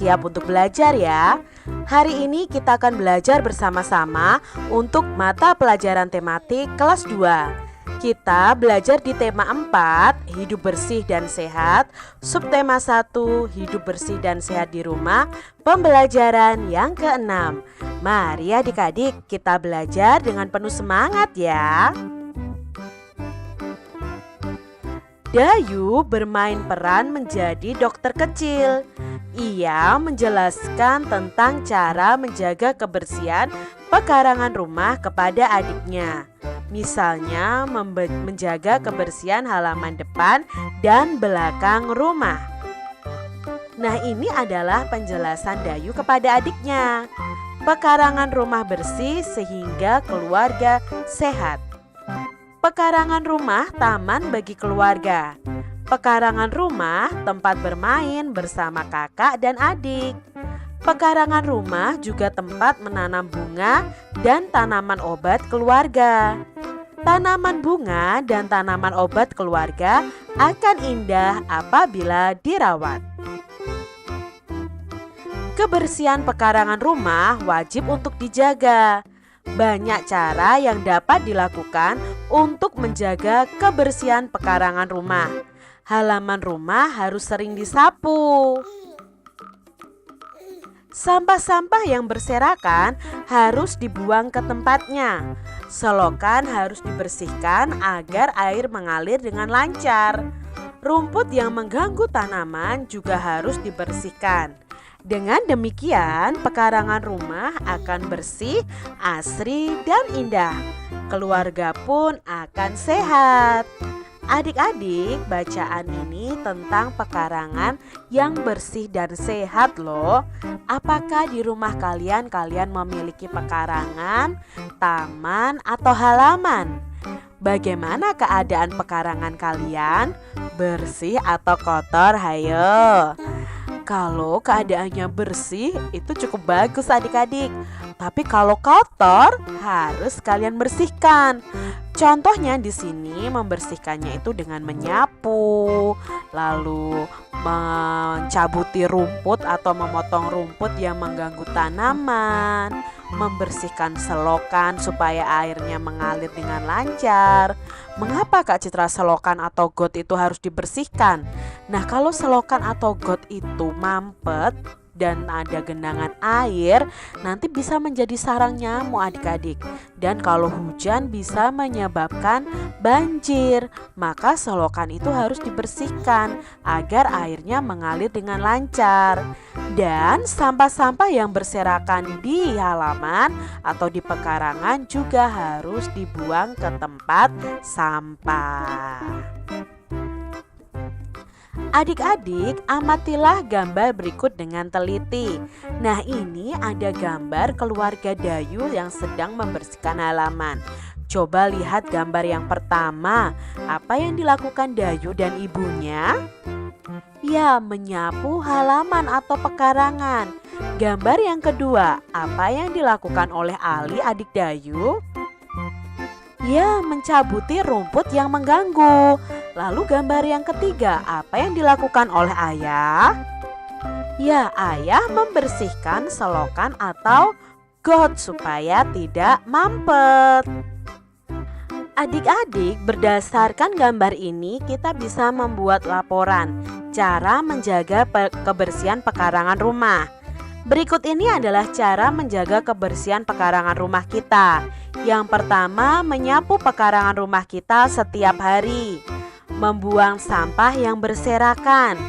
Siap untuk belajar ya. Hari ini kita akan belajar bersama-sama untuk mata pelajaran tematik kelas 2. Kita belajar di tema 4, hidup bersih dan sehat, subtema 1, hidup bersih dan sehat di rumah, pembelajaran yang ke-6. Mari adik-adik kita belajar dengan penuh semangat ya. Dayu bermain peran menjadi dokter kecil. Ia menjelaskan tentang cara menjaga kebersihan pekarangan rumah kepada adiknya. Misalnya menjaga kebersihan halaman depan dan belakang rumah. Nah, ini adalah penjelasan Dayu kepada adiknya. Pekarangan rumah bersih sehingga keluarga sehat. Pekarangan rumah taman bagi keluarga. Pekarangan rumah tempat bermain bersama kakak dan adik. Pekarangan rumah juga tempat menanam bunga dan tanaman obat keluarga. Tanaman bunga dan tanaman obat keluarga akan indah apabila dirawat. Kebersihan pekarangan rumah wajib untuk dijaga. Banyak cara yang dapat dilakukan untuk menjaga kebersihan pekarangan rumah. Halaman rumah harus sering disapu. Sampah-sampah yang berserakan harus dibuang ke tempatnya. Selokan harus dibersihkan agar air mengalir dengan lancar. Rumput yang mengganggu tanaman juga harus dibersihkan. Dengan demikian, pekarangan rumah akan bersih, asri, dan indah. Keluarga pun akan sehat. Adik-adik, bacaan ini tentang pekarangan yang bersih dan sehat loh. Apakah di rumah kalian memiliki pekarangan, taman, atau halaman? Bagaimana keadaan pekarangan kalian? Bersih atau kotor? Hayo. Kalau keadaannya bersih itu cukup bagus adik-adik. Tapi kalau kotor harus kalian bersihkan. Contohnya di sini membersihkannya itu dengan menyapu, lalu mencabuti rumput atau memotong rumput yang mengganggu tanaman, membersihkan selokan supaya airnya mengalir dengan lancar. Mengapa Kak Citra selokan atau got itu harus dibersihkan? Nah, kalau selokan atau got itu mampet dan ada genangan air, nanti bisa menjadi sarang nyamuk adik-adik. Dan kalau hujan bisa menyebabkan banjir. Maka selokan itu harus dibersihkan agar airnya mengalir dengan lancar. Dan sampah-sampah yang berserakan di halaman atau di pekarangan juga harus dibuang ke tempat sampah. Adik-adik, amatilah gambar berikut dengan teliti. Nah, ini ada gambar keluarga Dayu yang sedang membersihkan halaman. Coba lihat gambar yang pertama. Apa yang dilakukan Dayu dan ibunya? Ya, menyapu halaman atau pekarangan. Gambar yang kedua, apa yang dilakukan oleh Ali adik Dayu? Ya, mencabuti rumput yang mengganggu. Lalu gambar yang ketiga, apa yang dilakukan oleh ayah? Ya, ayah membersihkan selokan atau got supaya tidak mampet. Adik-adik, berdasarkan gambar ini kita bisa membuat laporan cara menjaga kebersihan pekarangan rumah. Berikut ini adalah cara menjaga kebersihan pekarangan rumah kita. Yang pertama, menyapu pekarangan rumah kita setiap hari. Membuang sampah yang berserakan,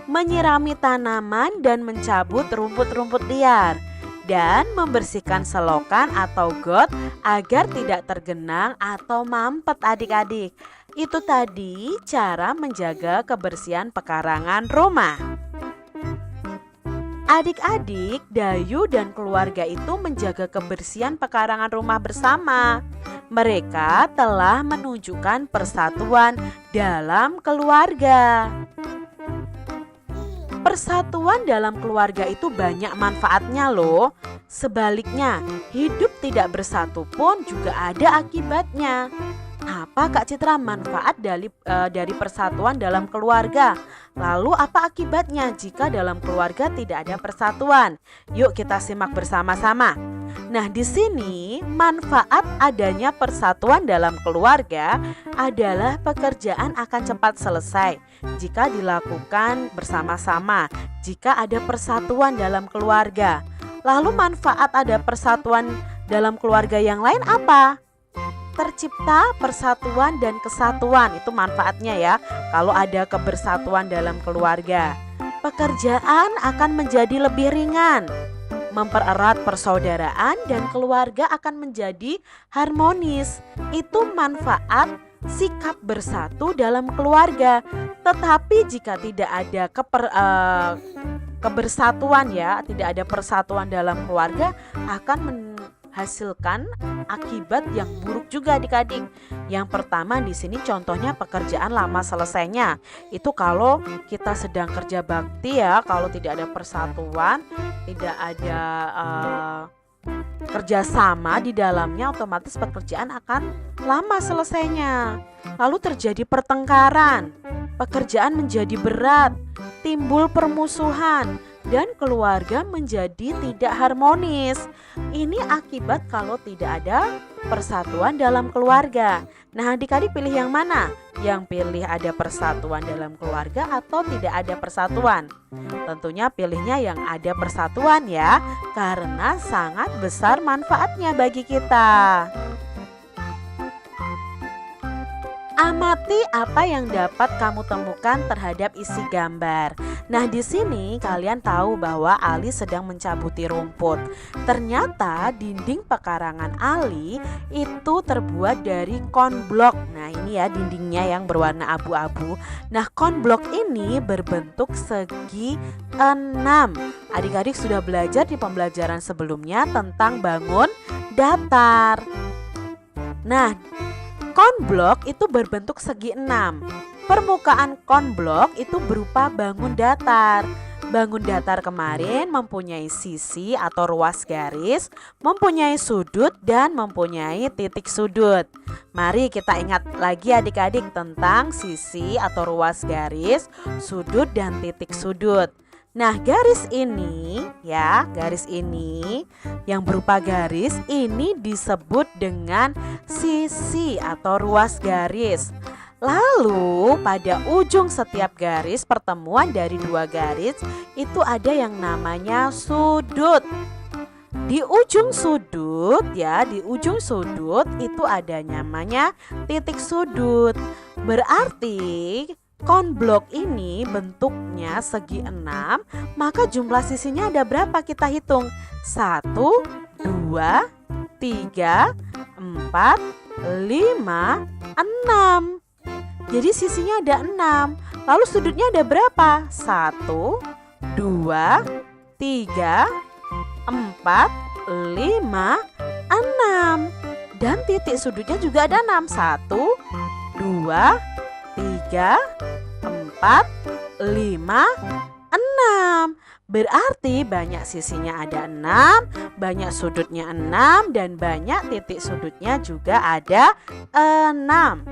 menyirami tanaman dan mencabut rumput-rumput liar, dan membersihkan selokan atau got agar tidak tergenang atau mampet adik-adik. Itu tadi cara menjaga kebersihan pekarangan rumah. Adik-adik, Dayu dan keluarga itu menjaga kebersihan pekarangan rumah bersama. Mereka telah menunjukkan persatuan dalam keluarga. Persatuan dalam keluarga itu banyak manfaatnya loh. Sebaliknya, hidup tidak bersatu pun juga ada akibatnya. Apa Kak Citra manfaat dari persatuan dalam keluarga? Lalu apa akibatnya jika dalam keluarga tidak ada persatuan? Yuk kita simak bersama-sama. Nah, di sini manfaat adanya persatuan dalam keluarga adalah pekerjaan akan cepat selesai jika dilakukan bersama-sama, jika ada persatuan dalam keluarga. Lalu manfaat ada persatuan dalam keluarga yang lain apa? Tercipta persatuan dan kesatuan, itu manfaatnya ya. Kalau ada kebersatuan dalam keluarga, pekerjaan akan menjadi lebih ringan, mempererat persaudaraan dan keluarga akan menjadi harmonis. Itu manfaat sikap bersatu dalam keluarga. Tetapi jika tidak ada kebersatuan ya, tidak ada persatuan dalam keluarga, akan menghasilkan akibat yang buruk juga adik-adik. Yang pertama di sini contohnya pekerjaan lama selesainya. Itu kalau kita sedang kerja bakti ya, kalau tidak ada persatuan, tidak ada kerjasama di dalamnya, otomatis pekerjaan akan lama selesainya. Lalu terjadi pertengkaran, pekerjaan menjadi berat, timbul permusuhan, dan keluarga menjadi tidak harmonis. Ini akibat kalau tidak ada persatuan dalam keluarga. Nah, adik-adik pilih yang mana? Yang pilih ada persatuan dalam keluarga atau tidak ada persatuan? Tentunya pilihnya yang ada persatuan ya, karena sangat besar manfaatnya bagi kita. Amati apa yang dapat kamu temukan terhadap isi gambar. Nah, di sini kalian tahu bahwa Ali sedang mencabuti rumput. Ternyata dinding pekarangan Ali itu terbuat dari konblok. Nah, ini ya dindingnya yang berwarna abu-abu. Nah, konblok ini berbentuk segi 6. Adik-adik sudah belajar di pembelajaran sebelumnya tentang bangun datar. Nah, konblok itu berbentuk segi 6. Permukaan konblok itu berupa bangun datar. Bangun datar kemarin mempunyai sisi atau ruas garis, mempunyai sudut dan mempunyai titik sudut. Mari kita ingat lagi adik-adik tentang sisi atau ruas garis, sudut dan titik sudut. Nah, garis ini ya, garis ini yang berupa garis ini disebut dengan sisi atau ruas garis. Lalu pada ujung setiap garis pertemuan dari dua garis itu ada yang namanya sudut. Di ujung sudut ya, di ujung sudut itu ada namanya titik sudut. Berarti konblok ini bentuknya segi 6, maka jumlah sisinya ada berapa kita hitung? 1, 2, 3, 4, 5, 6. Jadi sisinya ada 6. Lalu sudutnya ada berapa? 1, 2, 3, 4, 5, 6. Dan titik sudutnya juga ada 6. 1, 2, 3, 4, 5, 6. Berarti banyak sisinya ada 6, banyak sudutnya 6, dan banyak titik sudutnya juga ada 6.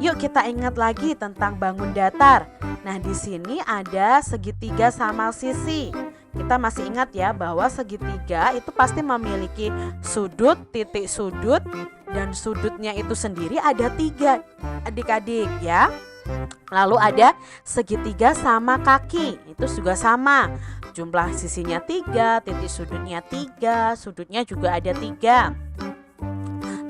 Yuk kita ingat lagi tentang bangun datar. Nah, di sini ada segitiga sama sisi. Kita masih ingat ya bahwa segitiga itu pasti memiliki sudut, titik sudut, dan sudutnya itu sendiri ada 3 adik-adik ya. Lalu ada segitiga sama kaki, itu juga sama. Jumlah sisinya 3, titik sudutnya 3, sudutnya juga ada 3.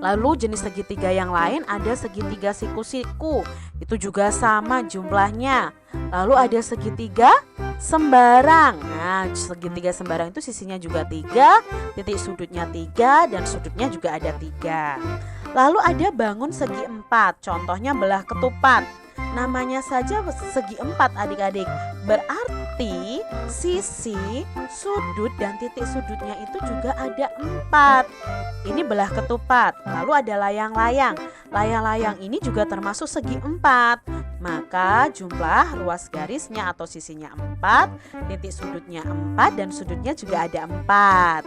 Lalu jenis segitiga yang lain ada segitiga siku-siku, itu juga sama jumlahnya. Lalu ada segitiga sembarang. Nah, segitiga sembarang itu sisinya juga 3, titik sudutnya 3, dan sudutnya juga ada 3. Lalu ada bangun segi 4, contohnya belah ketupat. Namanya saja segi 4 adik-adik. Berarti sisi, sudut, dan titik sudutnya itu juga ada 4. Ini belah ketupat. Lalu ada layang-layang. Layang-layang ini juga termasuk segi 4. Maka jumlah ruas garisnya atau sisinya 4, titik sudutnya 4, dan sudutnya juga ada 4.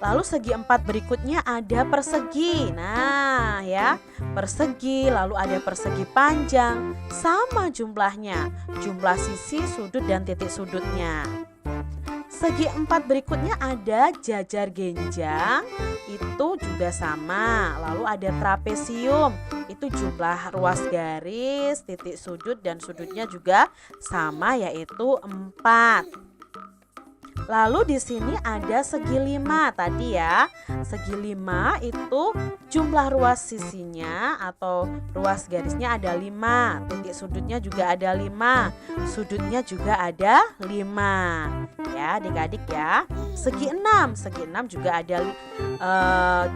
Lalu segi 4 berikutnya ada persegi. Nah, Nah ya, persegi, lalu ada persegi panjang, sama jumlahnya, jumlah sisi, sudut, dan titik sudutnya. Segi 4 berikutnya ada jajar genjang, itu juga sama. Lalu ada trapesium, itu jumlah ruas garis, titik sudut, dan sudutnya juga sama, yaitu 4. Lalu di sini ada segi 5 tadi ya. Segi 5 itu jumlah ruas sisinya atau ruas garisnya ada 5, titik sudutnya juga ada 5, sudutnya juga ada 5. Ya, adik-adik ya. Segi 6 juga ada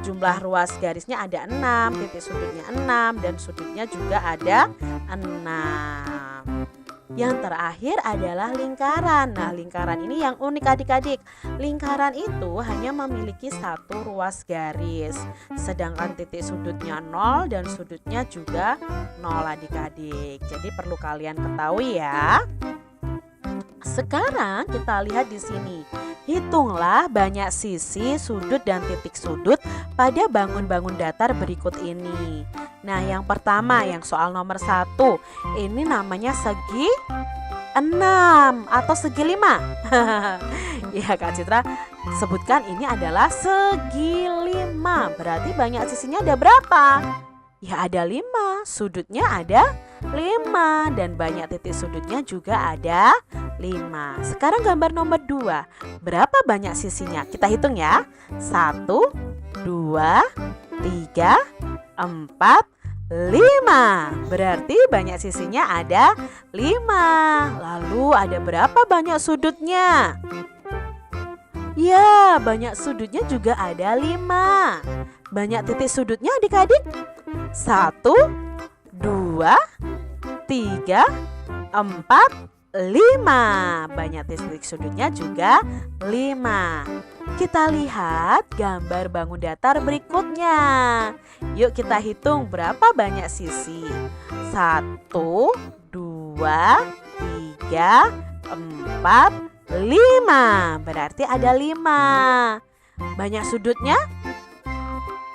jumlah ruas garisnya ada 6, titik sudutnya 6, dan sudutnya juga ada 6. Yang terakhir adalah lingkaran. Nah, lingkaran ini yang unik adik-adik. Lingkaran itu hanya memiliki satu ruas garis, sedangkan titik sudutnya 0 dan sudutnya juga 0 adik-adik. Jadi perlu kalian ketahui ya. Sekarang kita lihat di sini. Hitunglah banyak sisi, sudut, dan titik sudut pada bangun-bangun datar berikut ini. Nah, yang pertama, yang soal nomor 1, ini namanya segi 6 atau segi 5. Ya Kak Citra sebutkan ini adalah segi 5. Berarti banyak sisinya ada berapa? Ya ada 5, sudutnya ada 5, dan banyak titik sudutnya juga ada 5. Sekarang gambar nomor 2. Berapa banyak sisinya? Kita hitung ya. 1, 2, 3, 4, 5. Berarti banyak sisinya ada 5. Lalu ada berapa banyak sudutnya? Ya, banyak sudutnya juga ada 5. Banyak titik sudutnya adik-adik? 1, 2, 3, 4, 5. Banyak titik sudutnya juga 5. Kita lihat gambar bangun datar berikutnya. Yuk kita hitung berapa banyak sisi. 1, 2, 3, 4, 5. Berarti ada 5. Banyak sudutnya?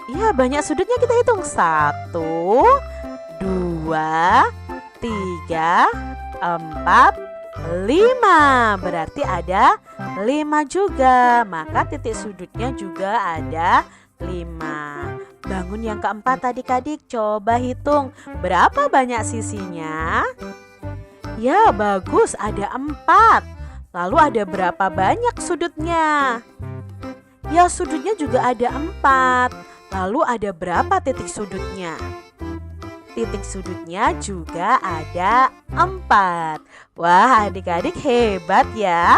Iya, banyak sudutnya kita hitung. 1, 2, 3, 4, 5. Berarti ada 5 juga. Maka titik sudutnya juga ada 5. Bangun yang keempat adik-adik, coba hitung berapa banyak sisinya. Ya bagus, ada 4. Lalu ada berapa banyak sudutnya? Ya sudutnya juga ada 4. Lalu ada berapa titik sudutnya? Titik sudutnya juga ada 4. Wah, adik-adik hebat ya.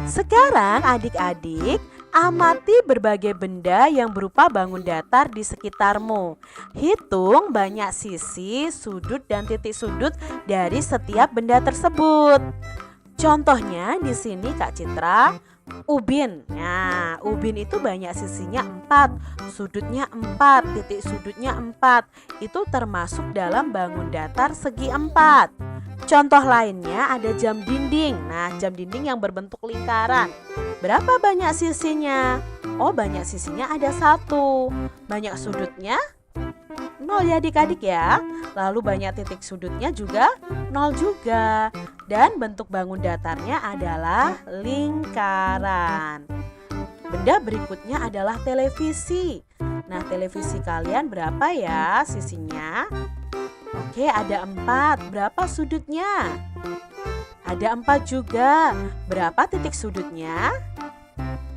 Sekarang adik-adik amati berbagai benda yang berupa bangun datar di sekitarmu. Hitung banyak sisi, sudut, dan titik sudut dari setiap benda tersebut. Contohnya di sini Kak Citra, ubin. Nah, ubin itu banyak sisinya 4, sudutnya 4, titik sudutnya 4. Itu termasuk dalam bangun datar segi 4. Contoh lainnya ada jam dinding. Nah, jam dinding yang berbentuk lingkaran. Berapa banyak sisinya? Oh, banyak sisinya ada 1. Banyak sudutnya? 0 ya adik-adik ya. Lalu banyak titik sudutnya juga 0 juga. Dan bentuk bangun datarnya adalah lingkaran. Benda berikutnya adalah televisi. Nah, televisi kalian berapa ya sisinya? Oke, ada 4. Berapa sudutnya? Ada 4 juga. Berapa titik sudutnya?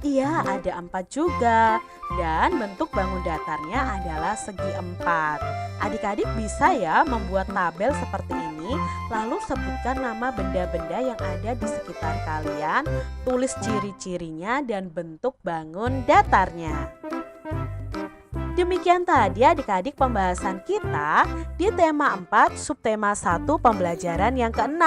Iya, ada 4 juga. Dan bentuk bangun datarnya adalah segi 4. Adik-adik bisa ya membuat tabel seperti ini. Lalu sebutkan nama benda-benda yang ada di sekitar kalian. Tulis ciri-cirinya dan bentuk bangun datarnya. Demikian tadi adik-adik pembahasan kita di tema 4 subtema 1 pembelajaran yang ke-6.